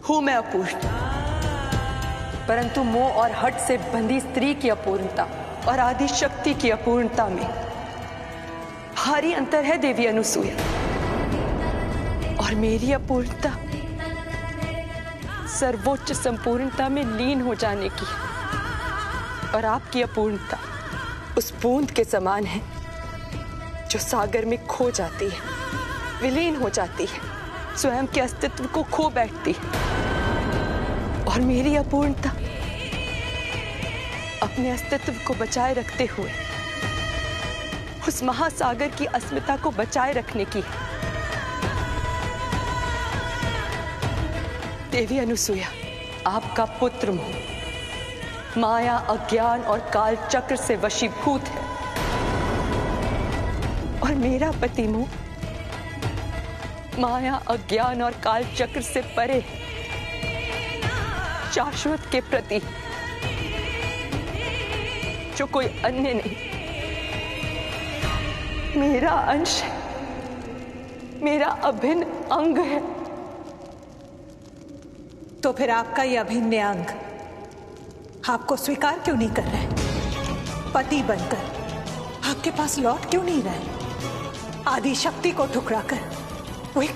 हूं मैं अपूर्ण, परंतु मोह और हट से बंधी स्त्री की अपूर्णता और आदि शक्ति की अपूर्णता में भारी अंतर है देवी अनुसूया। और मेरी अपूर्णता सर्वोच्च संपूर्णता में लीन हो जाने की है, और आपकी अपूर्णता उस बूंद के समान है जो सागर में खो जाती है, विलीन हो जाती है, स्वयं के अस्तित्व को खो बैठती है। और मेरी अपूर्णता अपने अस्तित्व को बचाए रखते हुए उस महासागर की अस्मिता को बचाए रखने की है। देवी अनुसूया, आपका पुत्र मोह माया, अज्ञान और काल चक्र से वशीभूत है, और मेरा पति मोह माया, अज्ञान और काल चक्र से परे है, शाश्वत के प्रति, जो कोई अन्य नहीं, मेरा अंश है, मेरा अभिन्न अंग है। तो फिर आपका यह अभिन्न अंग आपको स्वीकार क्यों नहीं कर रहा है? पति बनकर आपके पास लौट क्यों नहीं रहा है? आदि शक्ति को ठुकराकर वो एक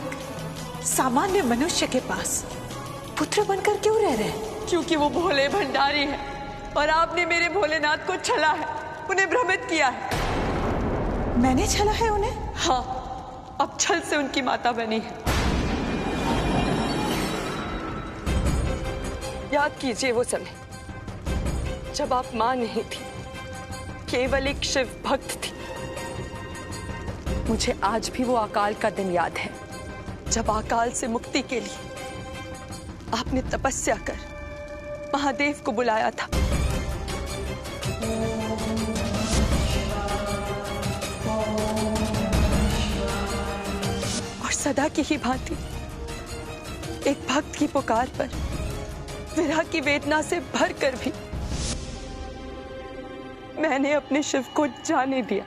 सामान्य मनुष्य के पास पुत्र बनकर क्यों रह रहे हैं? क्योंकि वो भोले भंडारी है, और आपने मेरे भोलेनाथ को छला है, उन्हें भ्रमित किया है। मैंने छला है उन्हें? हाँ, अब छल से उनकी माता बनी है। याद कीजिए वो समय जब आप मां नहीं थी, केवल एक शिव भक्त थी। मुझे आज भी वो अकाल का दिन याद है जब अकाल से मुक्ति के लिए आपने तपस्या कर महादेव को बुलाया था। और सदा की ही भांति एक भक्त की पुकार पर विरह की वेदना से भरकर भी मैंने अपने शिव को जाने दिया।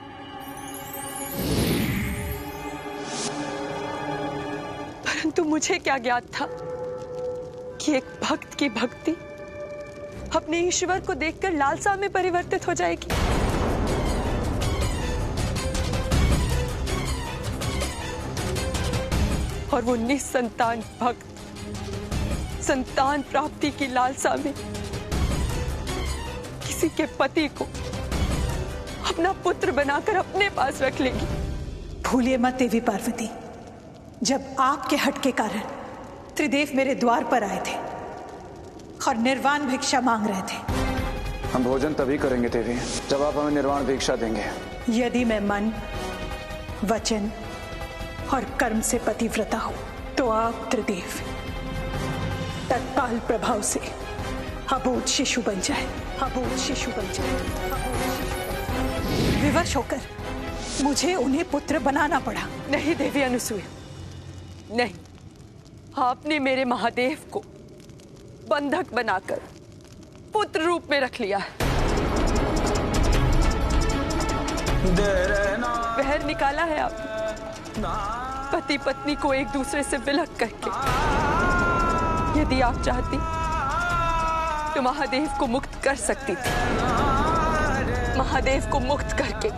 परंतु मुझे क्या ज्ञात था कि एक भक्त की भक्ति अपने ईश्वर को देखकर लालसा में परिवर्तित हो जाएगी। और वो निसंतान भक्त संतान प्राप्ति की लालसा में किसी के पति को अपना पुत्र बनाकर अपने पास रख लेगी। भूलिए मत देवी पार्वती, जब आपके हट के कारण त्रिदेव मेरे द्वार पर आए थे और निर्वाण भिक्षा मांग रहे थे। हम भोजन तभी करेंगे देवी जब आप हमें निर्वाण भिक्षा देंगे। यदि मैं मन, वचन और कर्म से पतिव्रता हूं तो आप त्रिदेव तत्काल प्रभाव से अबोध शिशु बन जाए, अबोध शिशु बन जाए। विवश होकर मुझे उन्हें पुत्र बनाना पड़ा। नहीं देवी अनुसूया, नहीं, आपने मेरे महादेव को बंधक बनाकर पुत्र रूप में रख लिया है। वहर निकाला है आपने पति पत्नी को एक दूसरे से विलग करके। यदि आप चाहती तो महादेव को मुक्त कर सकती थी। महादेव को मुक्त करके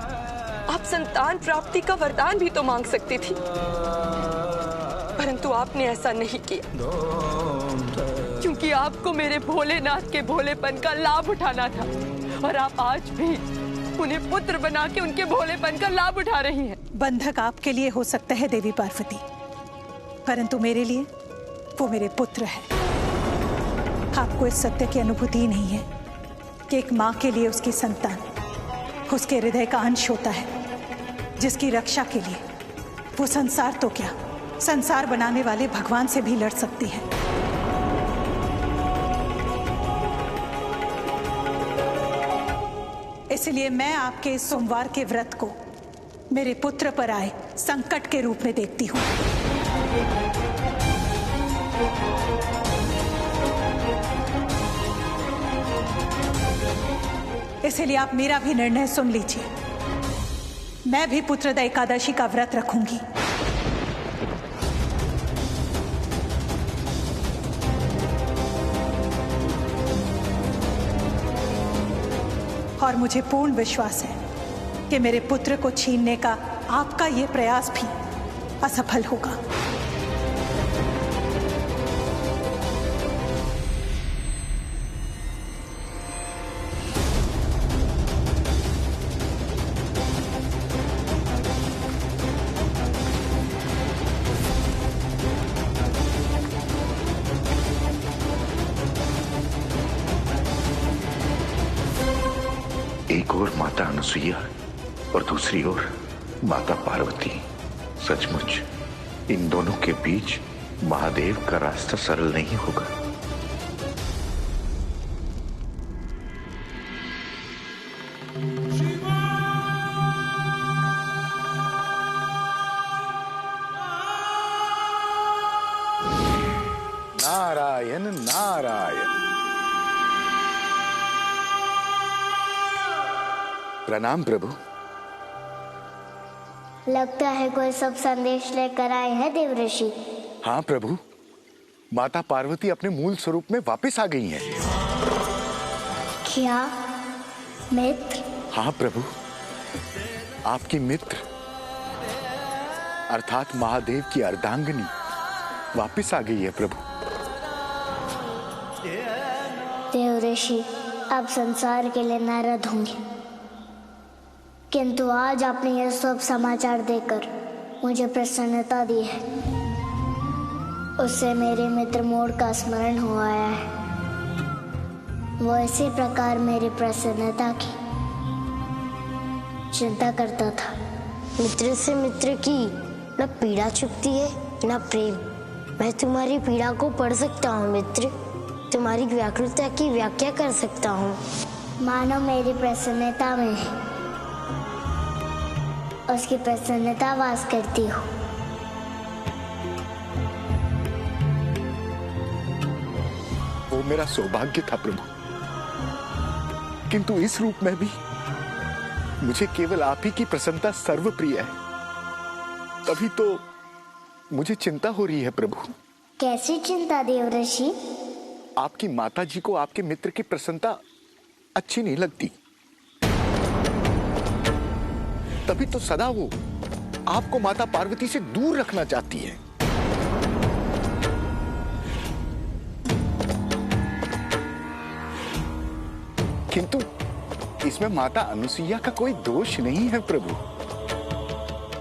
आप संतान प्राप्ति का वरदान भी तो मांग सकती थी, परंतु आपने ऐसा नहीं किया, क्योंकि आपको मेरे भोलेनाथ के भोलेपन का लाभ उठाना था। और आप आज भी उन्हें पुत्र बना के उनके भोलेपन का लाभ उठा रही हैं। बंधक आपके लिए हो सकता है देवी पार्वती, परंतु मेरे लिए वो मेरे पुत्र है। आपको इस सत्य की अनुभूति नहीं है कि एक माँ के लिए उसकी संतान उसके हृदय का अंश होता है, जिसकी रक्षा के लिए वो संसार तो क्या, संसार बनाने वाले भगवान से भी लड़ सकती है। इसलिए मैं आपके इस सोमवार के व्रत को मेरे पुत्र पर आए संकट के रूप में देखती हूँ। इसलिए आप मेरा भी निर्णय सुन लीजिए। मैं भी पुत्रदा एकादशी का व्रत रखूंगी। और मुझे पूर्ण विश्वास है कि मेरे पुत्र को छीनने का आपका ये प्रयास भी असफल होगा। एक ओर माता अनुसुईया और दूसरी ओर माता पार्वती। सचमुच इन दोनों के बीच महादेव का रास्ता सरल नहीं होगा। नारायण नारायण। प्रणाम प्रभु। लगता है कोई सब संदेश लेकर आए हैं देवऋषि। हाँ प्रभु, माता पार्वती अपने मूल स्वरूप में वापस आ गई हैं। क्या मित्र? हाँ प्रभु, आपकी मित्र अर्थात महादेव की अर्धांगिनी वापस आ गई है प्रभु। देवऋषि, अब संसार के लिए नारद होंगे, किंतु आज आपने यह सब समाचार देकर मुझे प्रसन्नता दी है। उससे मेरे मित्र मोड़ का स्मरण हो आया है। वो इसी प्रकार मेरी प्रसन्नता की चिंता करता था। मित्र से मित्र की न पीड़ा छुपती है न प्रेम। मैं तुम्हारी पीड़ा को पढ़ सकता हूँ मित्र, तुम्हारी व्याकुलता की व्याख्या कर सकता हूँ। मानो मेरी प्रसन्नता में उसकी प्रसन्नता वास करती हो। वो मेरा सौभाग्य था प्रभु, किंतु इस रूप में भी मुझे केवल आप ही की प्रसन्नता सर्वप्रिय है। तभी तो मुझे चिंता हो रही है प्रभु। कैसी चिंता देवऋषि? आपकी माता जी को आपके मित्र की प्रसन्नता अच्छी नहीं लगती, तभी तो सदा वो आपको माता पार्वती से दूर रखना चाहती है। किंतु इसमें माता अनुसुईया का कोई दोष नहीं है प्रभु।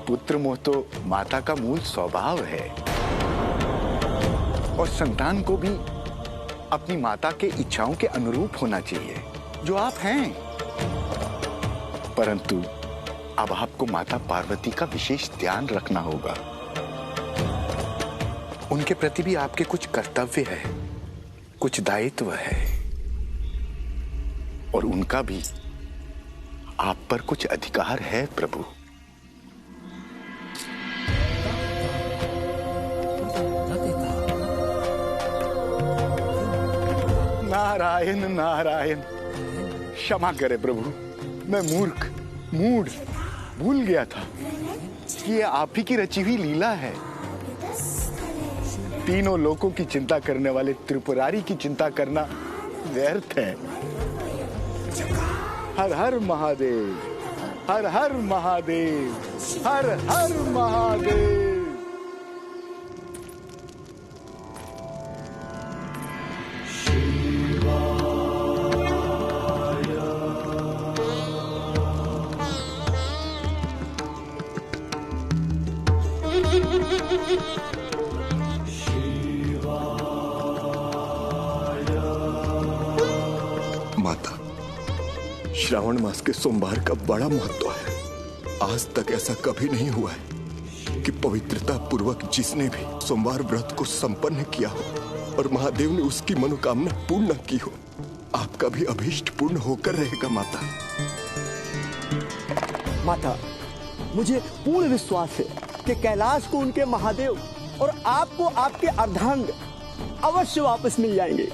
पुत्र मोह तो माता का मूल स्वभाव है और संतान को भी अपनी माता के इच्छाओं के अनुरूप होना चाहिए, जो आप हैं। परंतु अब आपको माता पार्वती का विशेष ध्यान रखना होगा। उनके प्रति भी आपके कुछ कर्तव्य है, कुछ दायित्व है, और उनका भी आप पर कुछ अधिकार है प्रभु। नारायण नारायण। क्षमा करे प्रभु, मैं मूढ़ भूल गया था कि ये आप ही की रची हुई लीला है। तीनों लोकों की चिंता करने वाले त्रिपुरारी की चिंता करना व्यर्थ है। हर हर महादेव, हर हर महादेव, हर हर महादेव। माता, श्रावण मास के सोमवार का बड़ा महत्व है। आज तक ऐसा कभी नहीं हुआ है कि पवित्रता पूर्वक जिसने भी सोमवार व्रत को संपन्न किया हो और महादेव ने उसकी मनोकामना पूर्ण न की हो। आपका भी अभीष्ट पूर्ण होकर रहेगा माता। माता, मुझे पूर्ण विश्वास है कि कैलाश को उनके महादेव और आपको आपके अर्धांग अवश्य वापस मिल जाएंगे।